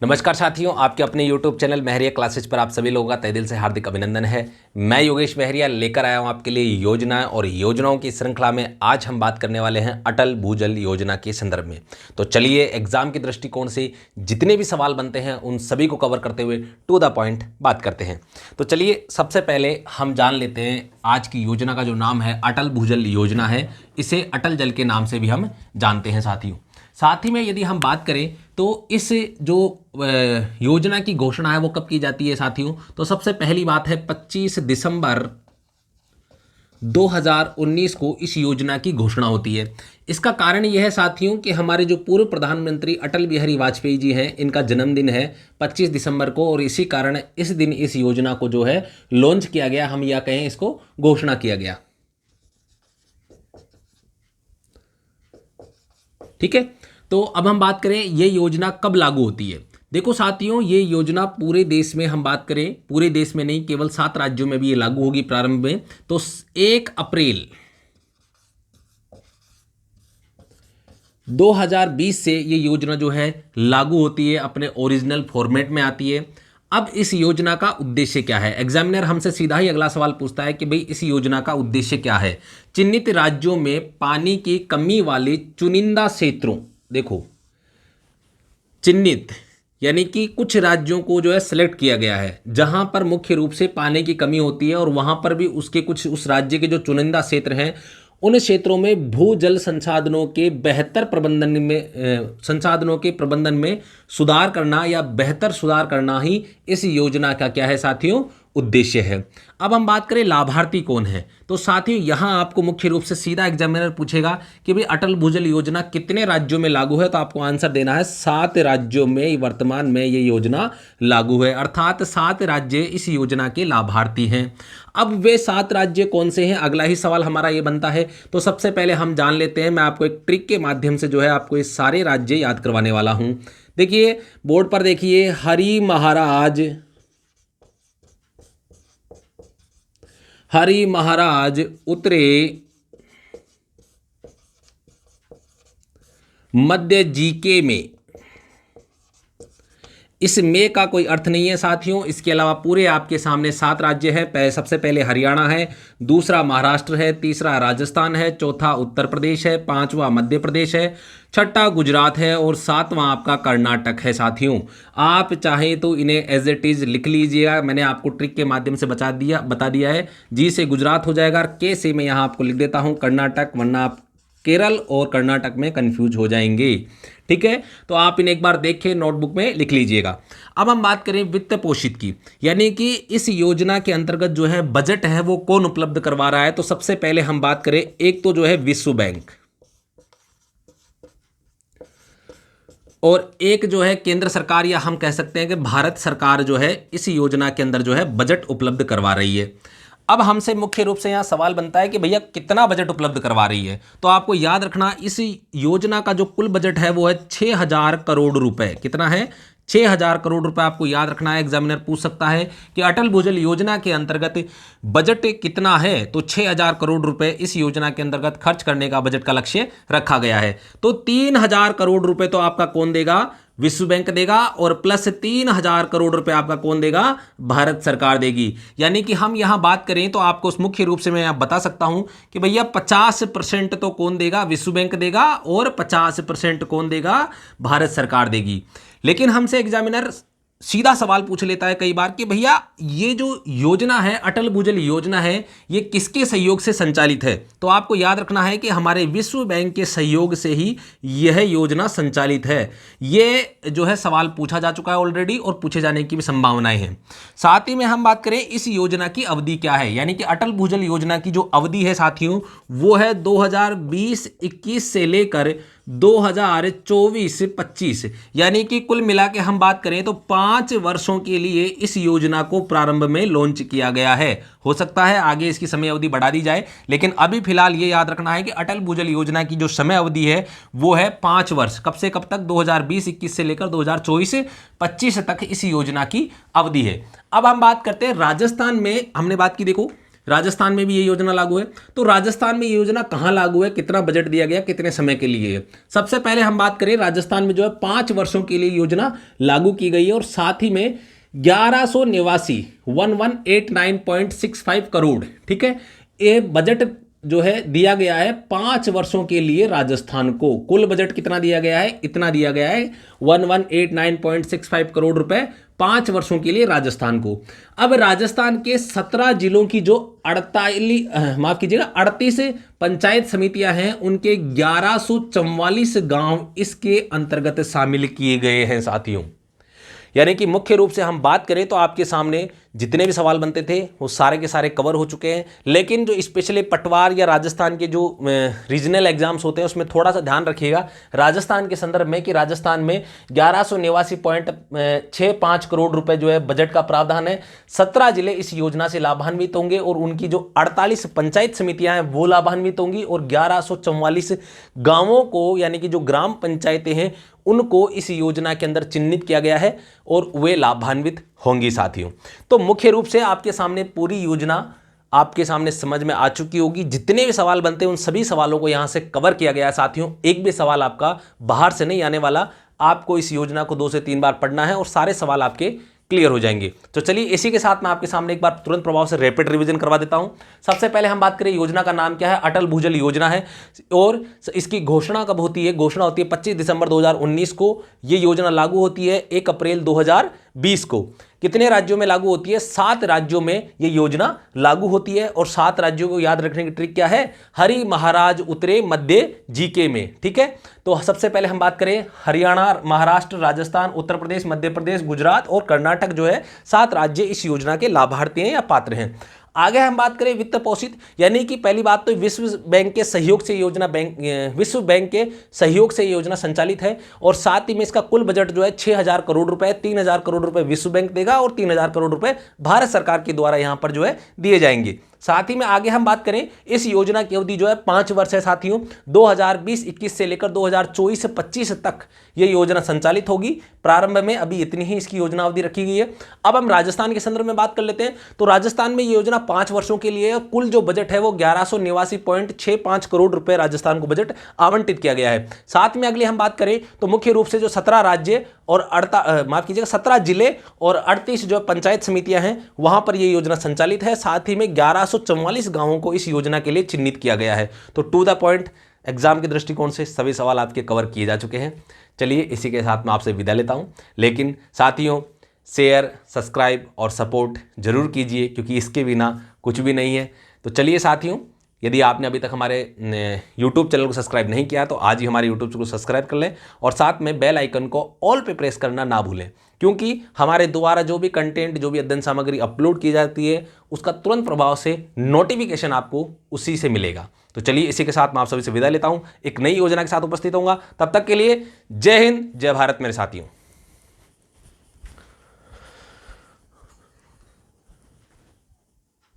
नमस्कार साथियों, आपके अपने YouTube चैनल महरिया क्लासेज पर आप सभी लोगों का तहे दिल से हार्दिक अभिनंदन है। मैं योगेश महरिया लेकर आया हूं आपके लिए योजनाएं और योजनाओं की श्रृंखला में आज हम बात करने वाले हैं अटल भूजल योजना के संदर्भ में। तो चलिए एग्जाम के दृष्टिकोण से जितने भी सवाल बनते हैं उन सभी को कवर करते हुए टू द पॉइंट बात करते हैं। तो चलिए सबसे पहले हम जान लेते हैं आज की योजना का जो नाम है अटल भूजल योजना है। इसे अटल जल के नाम से भी हम जानते हैं साथियों। साथ ही में यदि हम बात करें तो इस जो योजना की घोषणा है वो कब की जाती है साथियों, तो सबसे पहली बात है 25 दिसंबर 2019 को इस योजना की घोषणा होती है। इसका कारण यह है साथियों कि हमारे जो पूर्व प्रधानमंत्री अटल बिहारी वाजपेयी जी हैं, इनका जन्मदिन है 25 दिसंबर को और इसी कारण इस दिन इस योजना को जो है लॉन्च किया गया, हम या कहें इसको घोषणा किया गया। ठीक है, तो अब हम बात करें ये योजना कब लागू होती है। देखो साथियों, ये योजना पूरे देश में हम बात करें, पूरे देश में नहीं केवल 7 राज्यों में भी ये लागू होगी प्रारंभ में। तो 1 अप्रैल 2020 से ये योजना जो है लागू होती है, अपने ओरिजिनल फॉर्मेट में आती है। अब इस योजना का उद्देश्य क्या है, एग्जामिनर हमसे सीधा ही अगला सवाल पूछता है कि भाई इस योजना का उद्देश्य क्या है। चिन्हित राज्यों में पानी की कमी वाले चुनिंदा क्षेत्रों, देखो चिन्हित यानी कि कुछ राज्यों को जो है सिलेक्ट किया गया है जहां पर मुख्य रूप से पानी की कमी होती है और वहां पर भी उसके कुछ उस राज्य के जो चुनिंदा क्षेत्र हैं उन क्षेत्रों में भूजल संसाधनों के बेहतर प्रबंधन में सुधार करना या बेहतर सुधार करना ही इस योजना का क्या है साथियों, उद्देश्य है। अब हम बात करें लाभार्थी कौन है, तो साथियों यहां आपको मुख्य रूप से सीधा एग्जामिनर पूछेगा कि भाई अटल भूजल योजना कितने राज्यों में लागू है, तो आपको आंसर देना है 7 राज्यों में वर्तमान में ये योजना लागू है, अर्थात 7 राज्य इस योजना के लाभार्थी हैं। अब वे 7 राज्य कौन से हैं, अगला ही सवाल हमारा ये बनता है। तो सबसे पहले हम जान लेते हैं, मैं आपको एक ट्रिक के माध्यम से जो है आपको ये सारे राज्य याद करवाने वाला हूं। देखिए बोर्ड पर देखिए, हरि महाराज उतरे मध्य जीके में, इस में का कोई अर्थ नहीं है साथियों। इसके अलावा पूरे आपके सामने 7 राज्य हैं। सबसे पहले हरियाणा है, दूसरा महाराष्ट्र है, तीसरा राजस्थान है, चौथा उत्तर प्रदेश है, 5वां मध्य प्रदेश है, 6ठा गुजरात है और 7वां आपका कर्नाटक है साथियों। आप चाहें तो इन्हें एज इट इज लिख लीजिएगा, मैंने आपको ट्रिक के माध्यम से बता दिया है। जी से गुजरात हो जाएगा, के से मैं यहाँ आपको लिख देता हूँ कर्नाटक, वरना आप केरल और कर्नाटक में कंफ्यूज हो जाएंगे। ठीक है, तो आप इन्हें एक बार देखें, नोटबुक में लिख लीजिएगा। अब हम बात करें वित्त पोषित की, यानी कि इस योजना के अंतर्गत जो है बजट है वो कौन उपलब्ध करवा रहा है। तो सबसे पहले हम बात करें, एक तो जो है विश्व बैंक और एक जो है केंद्र सरकार, या हम कह सकते हैं कि भारत सरकार जो है इस योजना के अंदर जो है बजट उपलब्ध करवा रही है। अब हमसे मुख्य रूप से यहाँ सवाल बनता है कि भैया कितना बजट उपलब्ध करवा रही है। तो आपको याद रखना इस योजना का जो कुल बजट है वो है 6000 करोड़ रुपए। कितना है, 6000 करोड़ रुपए आपको याद रखना है। एग्जामिनर पूछ सकता है कि अटल भूजल योजना के अंतर्गत बजट कितना है, तो 6000 करोड़ रुपए इस योजना के अंतर्गत खर्च करने का बजट का लक्ष्य रखा गया है। तो 3000 करोड़ रुपए तो आपका कौन देगा, विश्व बैंक देगा, और प्लस 3000 करोड़ रुपए आपका कौन देगा, भारत सरकार देगी। यानी कि हम यहां बात करें तो आपको उस मुख्य रूप से मैं आप बता सकता हूं कि भैया 50% तो कौन देगा, विश्व बैंक देगा, और 50% कौन देगा, भारत सरकार देगी। लेकिन हमसे एग्जामिनर सीधा सवाल पूछ लेता है कई बार कि भैया ये जो योजना है अटल भूजल योजना है ये किसके सहयोग से संचालित है। तो आपको याद रखना है कि हमारे विश्व बैंक के सहयोग से ही यह योजना संचालित है। ये जो है सवाल पूछा जा चुका है ऑलरेडी और पूछे जाने की भी संभावनाएं हैं। साथ ही में हम बात करें इस योजना की अवधि क्या है, यानी कि अटल भूजल योजना की जो अवधि है साथियों वो है 2020-21 से लेकर 2024-25, यानी कि कुल मिला के हम बात करें तो 5 वर्षों के लिए इस योजना को प्रारंभ में लॉन्च किया गया है। हो सकता है आगे इसकी समय अवधि बढ़ा दी जाए, लेकिन अभी फिलहाल ये याद रखना है कि अटल भूजल योजना की जो समय अवधि है वो है 5 वर्ष। कब से कब तक, 2020-21 से लेकर 2024-25 तक इस योजना की अवधि है। अब हम बात करते हैं राजस्थान में, हमने बात की देखो राजस्थान में भी ये योजना लागू है। तो राजस्थान में ये योजना कहाँ लागू है, कितना बजट दिया गया, कितने समय के लिए है? सबसे पहले हम बात करें, राजस्थान में जो है 5 वर्षों के लिए योजना लागू की गई है और साथ ही में 1100 निवासी 1189.65 करोड़, ठीक है, ये बजट जो है दिया गया है 5 वर्षों के लिए राजस्थान को। कुल बजट कितना दिया गया है, इतना दिया गया है 1189.65 करोड़ रुपए 5 वर्षों के लिए राजस्थान को। अब राजस्थान के 17 जिलों की जो 38 पंचायत समितियां हैं, उनके 1144 गांव इसके अंतर्गत शामिल किए गए हैं साथियों। यानी कि मुख्य रूप से हम बात करें तो आपके सामने जितने भी सवाल बनते थे वो सारे के सारे कवर हो चुके हैं। लेकिन जो स्पेशली पटवार या राजस्थान के जो रीजनल एग्जाम्स होते हैं उसमें थोड़ा सा ध्यान रखिएगा राजस्थान के संदर्भ में कि राजस्थान में 1189.65 करोड़ रुपए जो है बजट का प्रावधान है। 17 जिले इस योजना से लाभान्वित होंगे और उनकी जो 48 पंचायत समितियां हैं वो लाभान्वित होंगी और 1144 गांवों को यानी कि जो ग्राम पंचायतें हैं उनको इस योजना के अंदर चिन्हित किया गया है और वे लाभान्वित होंगी साथियों। तो मुख्य रूप से आपके सामने पूरी योजना आपके सामने समझ में आ चुकी होगी। जितने भी सवाल बनते हैं उन सभी सवालों को यहां से कवर किया गया है साथियों। एक भी सवाल आपका बाहर से नहीं आने वाला। आपको इस योजना को 2 से 3 बार पढ़ना है और सारे सवाल आपके क्लियर हो जाएंगे। तो चलिए इसी के साथ मैं आपके सामने एक बार तुरंत प्रभाव से रैपिड रिवीजन करवा देता हूं। सबसे पहले हम बात करें योजना का नाम क्या है, अटल भूजल योजना है और इसकी घोषणा कब होती है, घोषणा होती है 25 दिसंबर 2019 को। यह योजना लागू होती है 1 अप्रैल 2020 को। कितने राज्यों में लागू होती है, 7 राज्यों में यह योजना लागू होती है। और 7 राज्यों को याद रखने की ट्रिक क्या है, हरि महाराज उतरे मध्य जीके में, ठीक है। तो सबसे पहले हम बात करें हरियाणा, महाराष्ट्र, राजस्थान, उत्तर प्रदेश, मध्य प्रदेश, गुजरात और कर्नाटक जो है 7 राज्य इस योजना के लाभार्थी हैं या पात्र हैं। आगे हम बात करें वित्त पोषित, यानी कि पहली बात तो विश्व बैंक के सहयोग से योजना विश्व बैंक के सहयोग से योजना संचालित है और साथ ही में इसका कुल बजट जो है 6000 करोड़ रुपए, 3000 करोड़ रुपए विश्व बैंक देगा और 3000 करोड़ रुपए भारत सरकार के द्वारा यहां पर जो है दिए जाएंगे। साथ ही में आगे हम बात करें इस योजना की अवधि जो है 5 वर्ष है साथियों। 2020-21 से लेकर 2024-25 तक यह योजना संचालित होगी। प्रारंभ में अभी इतनी ही इसकी योजना अवधि रखी गई है। अब हम राजस्थान के संदर्भ में बात कर लेते हैं। तो राजस्थान में यह योजना 5 वर्षों के लिए कुल जो बजट है वो 1189.65 करोड़ रुपए राजस्थान को बजट आवंटित किया गया है। साथ में अगले हम बात करें तो मुख्य रूप से जो 17 राज्य और 17 जिले और 38 जो पंचायत समितियां हैं वहां पर यह योजना संचालित है। साथ ही में 1144 गांवों को इस योजना के लिए चिन्हित किया गया है। तो टू द पॉइंट एग्जाम के दृष्टिकोण से सभी सवाल आपके कवर किए जा चुके हैं। चलिए इसी के साथ मैं आपसे विदा लेता हूं, लेकिन साथियों शेयर, सब्सक्राइब और सपोर्ट जरूर कीजिए क्योंकि इसके बिना कुछ भी नहीं है। तो चलिए साथियों, यदि आपने अभी तक हमारे YouTube चैनल को सब्सक्राइब नहीं किया तो आज ही हमारे YouTube चैनल को सब्सक्राइब कर लें और साथ में बेल आइकन को ऑल पे प्रेस करना ना भूलें, क्योंकि हमारे द्वारा जो भी कंटेंट, जो भी अध्ययन सामग्री अपलोड की जाती है उसका तुरंत प्रभाव से नोटिफिकेशन आपको उसी से मिलेगा। तो चलिए इसी के साथ मैं आप सभी से विदा लेता हूँ, एक नई योजना के साथ उपस्थित होऊंगा। तब तक के लिए जय हिंद, जय भारत मेरे साथियों।